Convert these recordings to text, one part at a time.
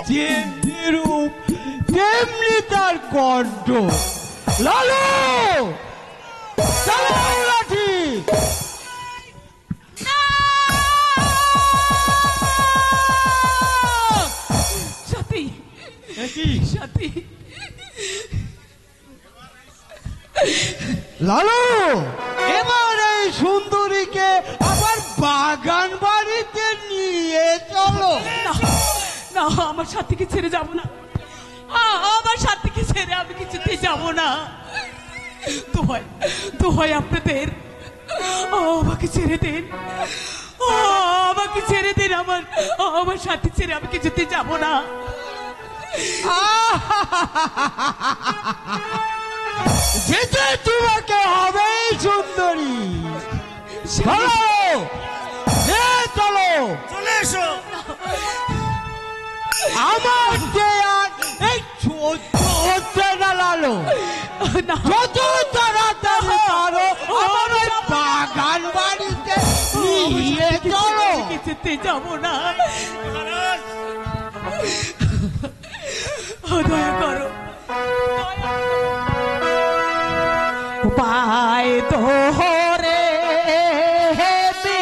যেমনি রূপ তেমনি তার কণ্ঠ। লালু চালাও লাঠি। সাথী সাথী লালু এবার এই সুন্দরীকে আবার বাগান বাড়িতে নিয়ে চলো। না আমার সাথীকে ছেড়ে যাব না, আমার সাথীকে ছেড়ে আমি কিছুতেই যাব না। তো হয় আপনাদের আমাকে ছেড়ে দিন, আমাকে ছেড়ে দিন। আমার সাথী ছেড়ে আমি কিছুতেই যাব না। যেতে তোমাকে হবে সুন্দরী। চলো চলো চলে এসো। আমার যে আর এই হচ্ছে না লালু, যত তাড়াতাড়ি পারো আমার ওই বাগান বাড়িতে নিয়ে চলো। কিছুতে যাব না, দয়া করো। পায় ধরে হতি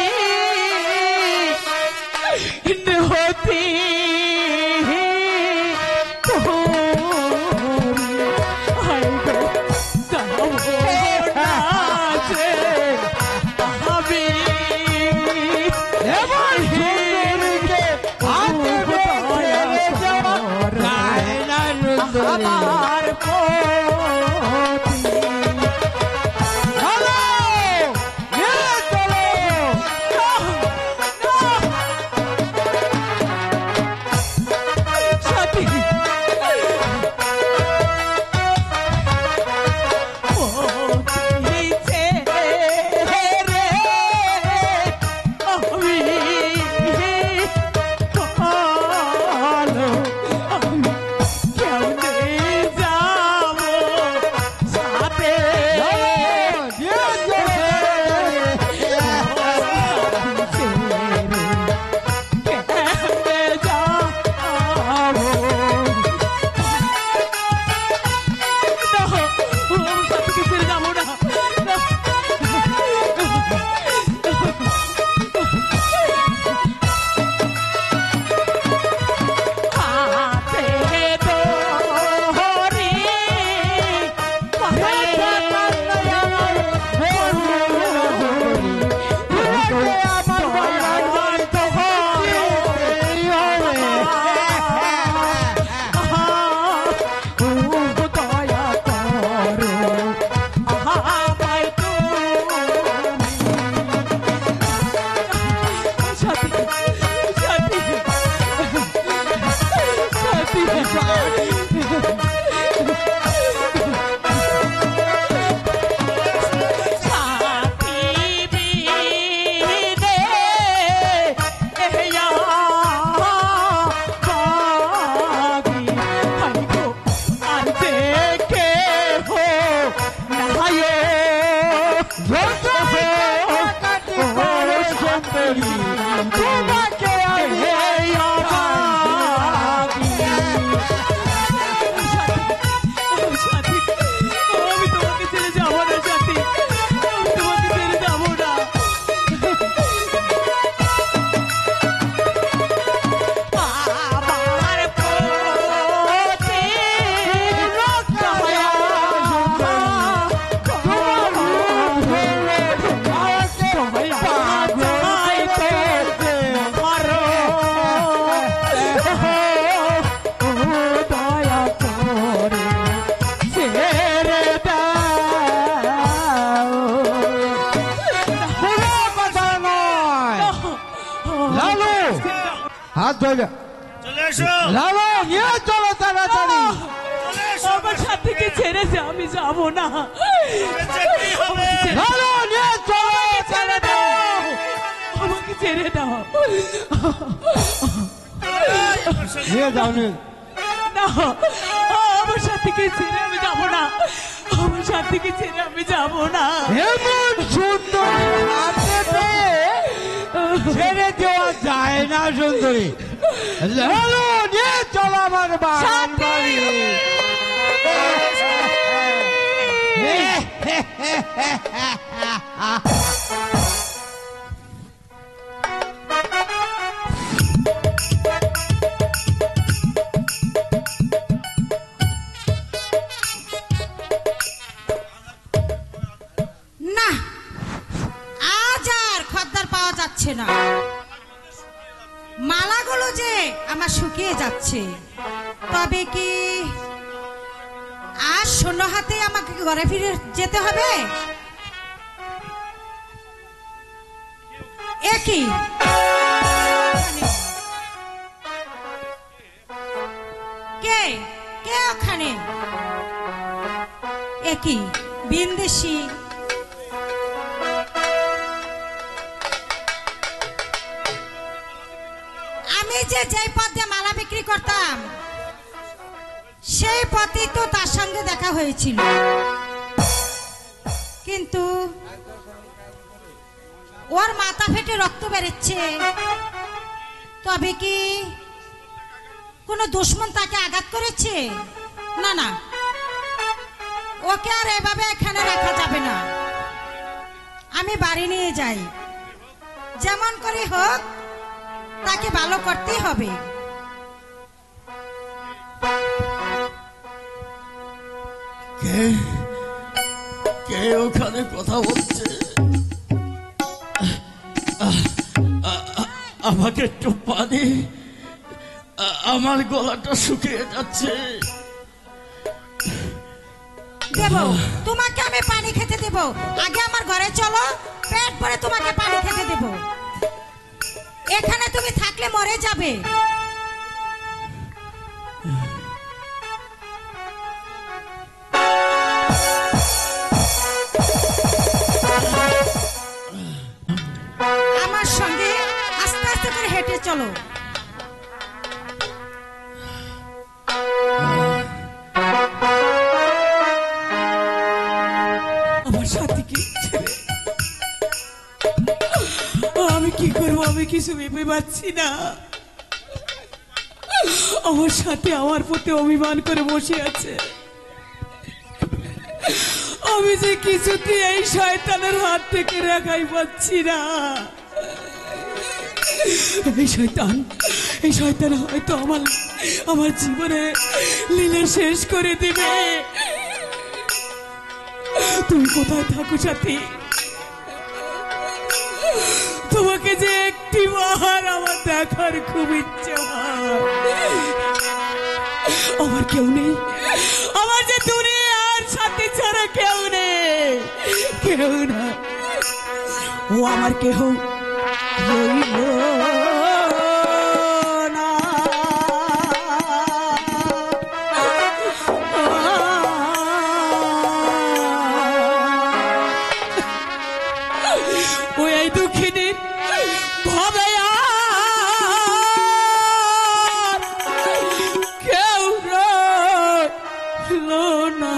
আমার হাত ধরে চলে এসো। লালু নিয়ে চলো তাড়াতাড়ি। আমার সাথীকে ছেড়ে যে আমি যাব না। লালু নিয়ে চলো, ছেড়ে দাও, আমাকে ছেড়ে দাও। নিয়ে যাও নিয়ে না, আমার সাথীকে ছেড়ে আমি যাব না, আমার সাথীকে ছেড়ে আমি যাব না। এমন সুন্দর সাথে পেয়ে ছেড়ে দেওয়া যায় না সুন্দরী। চলো নিয়ে চলো আমার বাগান বাড়ি। না, আজ আর খদ্দের পাওয়া যাচ্ছে না। মালাগুলো যে আমার শুকিয়ে যাচ্ছে, তবে কি আজ শূন্য হাতে আমাকে ঘরে ফিরে যেতে হবে? একই কে কে ওখানে? একই বিন্দেশি, আমি যে পথে মালা বিক্রি করতাম সেই পথে তো তার সঙ্গে দেখা হয়েছিল, কিন্তু ওর মাথা ফেটে রক্ত বেরোচ্ছে। তবে কি কোনো দুশ্মন তাকে আঘাত করেছে? না না, ওকে আর এভাবে এখানে রাখা যাবে না। আমি বাড়ি নিয়ে যাই, যেমন করে হোক তাকে ভালো করতেই হবে। কে কে ওখানে কথা বলছে? আমাকে একটু পানি, আমার গলাটা শুকিয়ে যাচ্ছে। দেব, তোমাকে আমি পানি খেতে দেব। আগে আমার ঘরে চলো, পেট ভরে তোমাকে পানি খেতে দেব। এখানে তুমি থাকলে মরে যাবে। আমার সঙ্গে আস্তে আস্তে করে হেঁটে চলো। আমার সাথীকে ছেড়ে আমি কি করবো? আমি কিছু ভেবে পাচ্ছি না। আমার সাথে আমার প্রতি অভিমান করে বসে আছে। আমি যে কিছুতে এই শয়তানের হাত থেকে রেখাই পাচ্ছি না। এই শয়তান হয়তো আমার জীবনে লীলা শেষ করে দিবে। তুমি কোথায় থাকো সাথী? তোমাকে যে একটি বার আমার দেখার খুব ইচ্ছে হয়। আমার কেউ নেই, আমার যে দুনিয়ার সাথী ছাড়া কেউ নেই, কেউ না। ও আমার কেহ রইল না। ওই এই দুঃখিনীর ভাবে আর কেউ রইল না।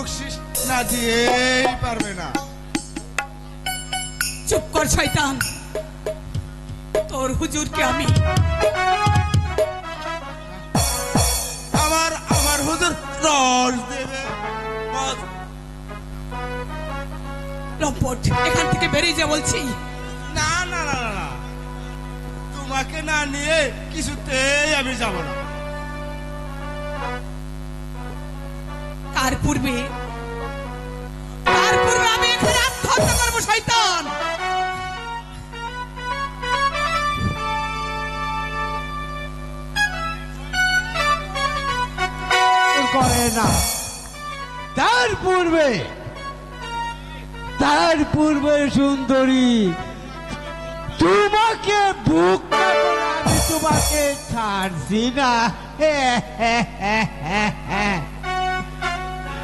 বকশিস না দিয়েই পারবে না। চুপ কর শয়তান, তোর হুজুরকে আমি আমার হুজুর রস দেবে। লম্পট, এখান থেকে বেরিয়ে যা বলছি। না না না না, তোমাকে না নিয়ে কিছুতেই আমি যাব না। তার পূর্বে আমি এখানে আত্মহত্যা করবো শয়তান। করে না। তার পূর্বে সুন্দরী, তোমাকে বুক না করে আমি তোমাকে ছাড়ছি না।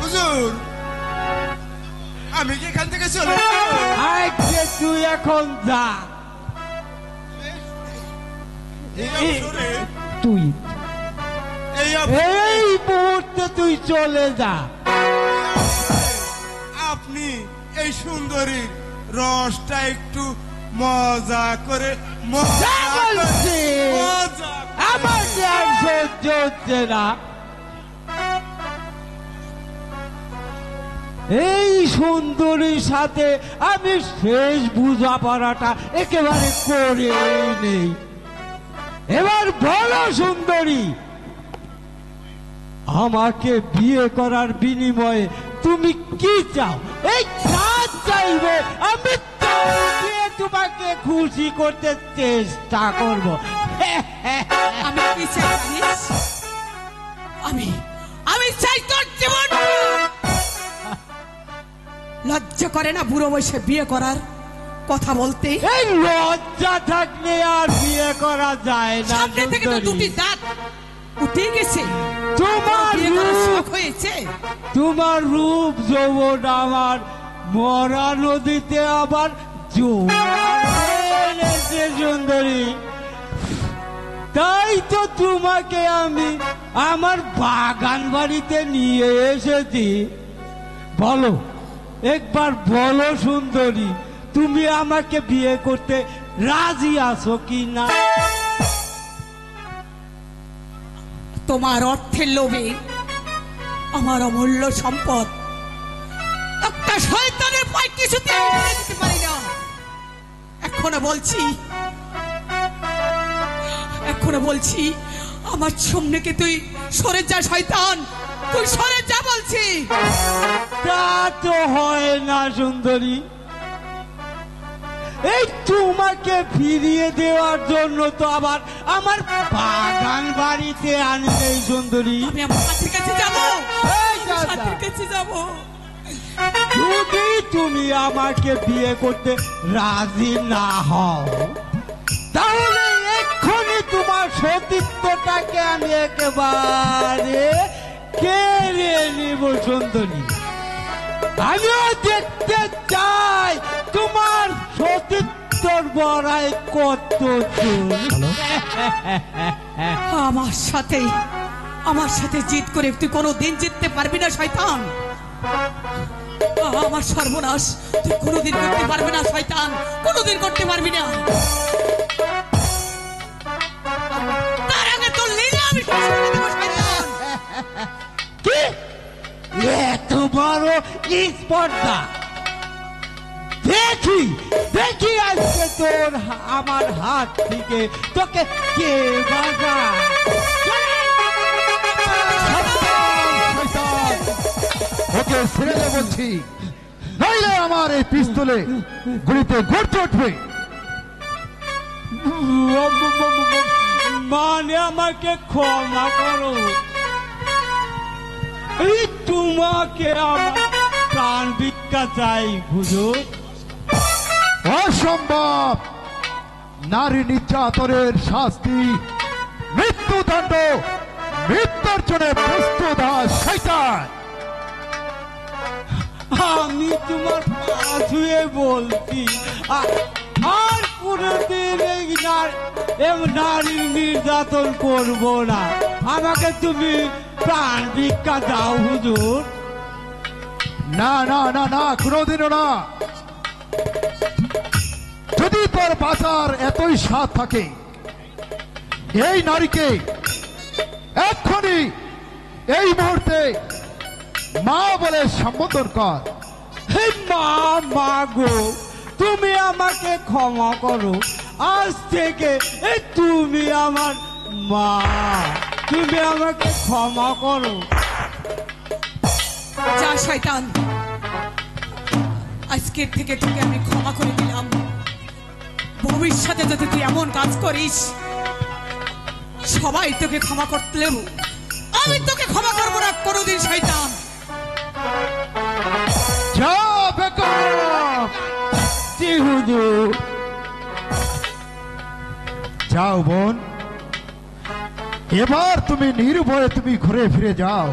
হুজুর, আমি কি এখান থেকে চলে আজকে তুই এখন যা। তুই এই মুহূর্তে তুই চলে যা। আপনি এই সুন্দরীর রসটা একটু মজা করে আমার আর সহ্য হচ্ছে না। এই সুন্দরীর সাথে আমি শেষ বোঝাপড়াটা একেবারে করে নেই। এবার বলো সুন্দরী, আমাকে বিয়ে করার বিনিময়ে তুমি কি চাও? এই চাইবে আমি তোমাকে খুশি করতে চেষ্টা করব। আমি কি চাই জানিস? আমি চাই তোর জীবন। লজ্জা করে না বুড়ো বয়সে বিয়ে করার কথা বলতে? এই লজ্জা থাকলে আর বিয়ে করা যায় না। সামনে থেকে তো দুটি দাঁত উঠে গেছে। তোমার রূপ যৌবন আমার মরা নদীতে আবার জোয়ার সুন্দরী। তাই তো তোমাকে আমি আমার বাগান বাড়িতে নিয়ে এসেছি। বলো, একবার বলো সুন্দরী, তুমি আমাকে বিয়ে করতে রাজি আছো কি না? তোমার অর্থের লোভে আমার অমূল্য সম্পদ একটা শয়তানের পায়ে কিছুতে দিতে পারি না। এখনো বলছি আমার সামনে কে তুই সরে যা শয়তান, তুই সরে যা বলছি। তা তো হয় না সুন্দরী। এই তোমাকে ফিরিয়ে দেওয়ার জন্য তো আবার আমার বাগান বাড়িতে আনবে সুন্দরী। আমি আমার সাথীর কাছে যাবো। যদি তুমি আমাকে বিয়ে করতে রাজি না হও, তাহলে এক্ষুনি তোমার সতীত্বটাকে আমি একেবারে কেড়ে নিব সুন্দরী। আমিও দেখতে চাই তোমার সতীত্বর বড়াই কত আমার সাথে জিত করে তুই কোনোদিন জিততে পারবি না শয়তান। আমার সর্বনাশ তুই কোনোদিন করতে পারবি না শয়তান, কোনোদিন করতে পারবি না। তার আগে তোর লীলা আমি শেষ করে দেব শয়তান। কি এত বড় স্পর্ধা! দেখি আজকে তোর আমার হাত থেকে তোকে কে বাজা। ওকে ছেড়ে দে বলছি, নইলে আমার এই পিস্তলে গুলিতে গড়তে উঠবে। মানে আমাকে ক্ষমা করো, এই তোমাকে আমার প্রাণ ভিক্ষা চাই হুজুর। অসম্ভব! নারী নির্যাতনের শাস্তি মৃত্যুদণ্ড, মৃত্যুর জন্য প্রস্তুত শয়তান। আমি তোমার পা ছুঁয়ে বলছি, আর কোনদিন এই নারীর নির্যাতন করবো না। আমাকে তুমি প্রাণ ভিক্ষা দাও হুজুর। না না না না, কোনোদিনও না। যদি তোর বাঁচার এতই স্বাদ থাকে, এই নারীকে এক্ষুনি এই মুহূর্তে মা বলে সম্বোধন কর। হে মা, মা গো, তুমি আমাকে ক্ষমা করো। আজ থেকে তুমি আমার মা, তুমি আমাকে ক্ষমা করো। যা শয়তান, আজকের থেকে তোকে আমি ক্ষমা করে দিলাম। ভবিষ্যতে যদি তুই এমন কাজ করিস, সবাই তোকে ক্ষমা করলেও আমি তোকে ক্ষমা করবো না কোনোদিন শয়তান। যা বেকুব! জি হুজুর। যাও বোন, এবার তুমি নির্ভয়ে তুমি ঘুরে ফিরে যাও,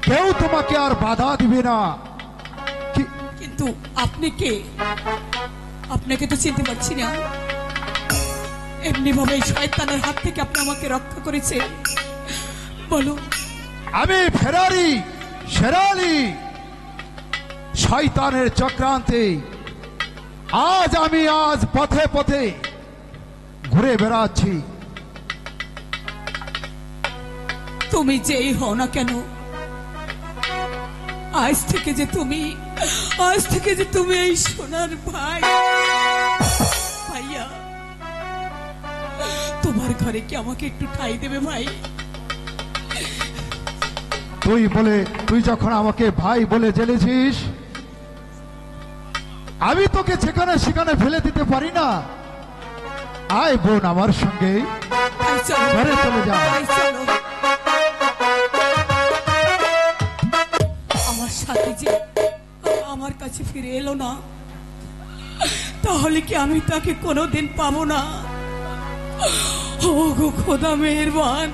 কেউ তোমাকে আর বাধা দিবে না। কিন্তু আপনি কে? আপনাকে তো চিনতে পারছি না। এমনি ভাবে শয়তানের হাত থেকে আপনি আমাকে রক্ষা করেছে, বলো। আমি ফেরারি শেরালি, শয়তানের চক্রান্তে আজ পথে পথে ঘুরে বেড়াচ্ছি। তুমি যেই হও না কেন, আজ থেকে যে তুমি এই সোনার ভাইয়া, তোমার ঘরে কি আমাকে একটু ঠাঁই দেবে ভাই? তুই যখন আমাকে ভাই বলে জেনেছিস, আমি তোকে যেখানে সেখানে ফেলে দিতে পারি না। আয় বোন আমার সঙ্গে ঘরে চলে যা। আমার সাথে যে আমার কাছে ফিরে এলো না, তাহলে কি আমি তাকে কোনোদিন পাবো না? ও গো খোদা মেহেরবান,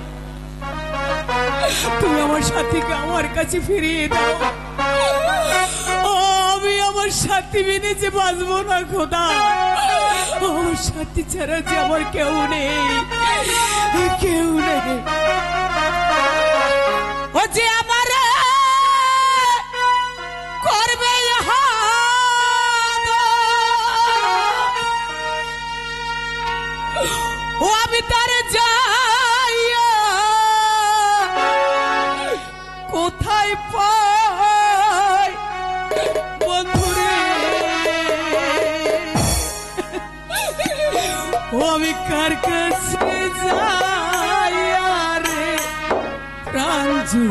তুমি আমার সাথীকে আমার কাছে ফিরিয়ে দাও। আমি আমার সাথী বিনে যে বাঁচবো না খোদা। আমার সাথী ছাড়া যে আমার কেউ নেই। ও যে আমার করবে ও আমি তার যাইয়া কোথায় পাই বন্ধুরে? ও আমি কার কাছে যাইয়া রে প্রাঞ্জু?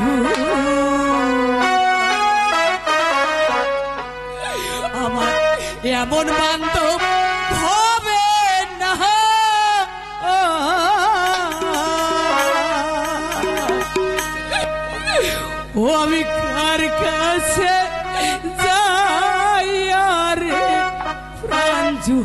আমার এমন বান্ধব হবে না। ও আমি কার কাছে যাই রে প্রাঞ্জু?